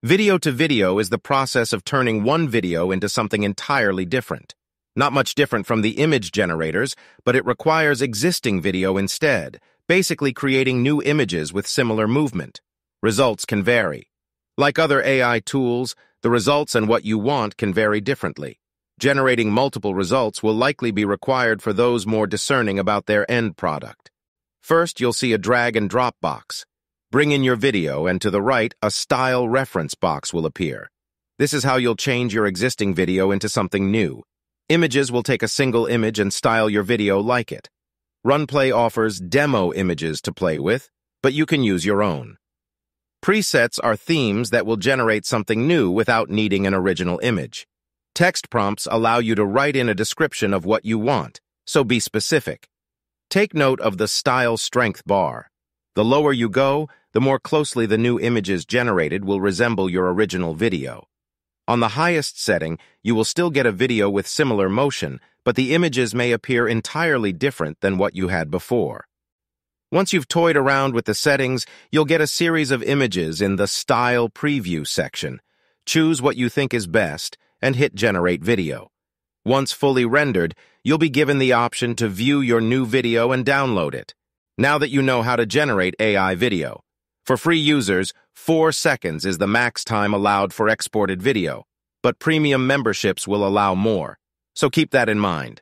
Video to video is the process of turning one video into something entirely different. Not much different from the image generators, but it requires existing video instead, basically creating new images with similar movement. Results can vary. Like other AI tools, the results and what you want can vary differently. Generating multiple results will likely be required for those more discerning about their end product. First, you'll see a drag and drop box. Bring in your video, and to the right, a style reference box will appear. This is how you'll change your existing video into something new. Images will take a single image and style your video like it. Runplay offers demo images to play with, but you can use your own. Presets are themes that will generate something new without needing an original image. Text prompts allow you to write in a description of what you want, so be specific. Take note of the style strength bar. The lower you go, the more closely the new images generated will resemble your original video. On the highest setting, you will still get a video with similar motion, but the images may appear entirely different than what you had before. Once you've toyed around with the settings, you'll get a series of images in the Style Preview section. Choose what you think is best and hit Generate Video. Once fully rendered, you'll be given the option to view your new video and download it. Now that you know how to generate AI video. For free users, 4 seconds is the max time allowed for exported video, but premium memberships will allow more, so keep that in mind.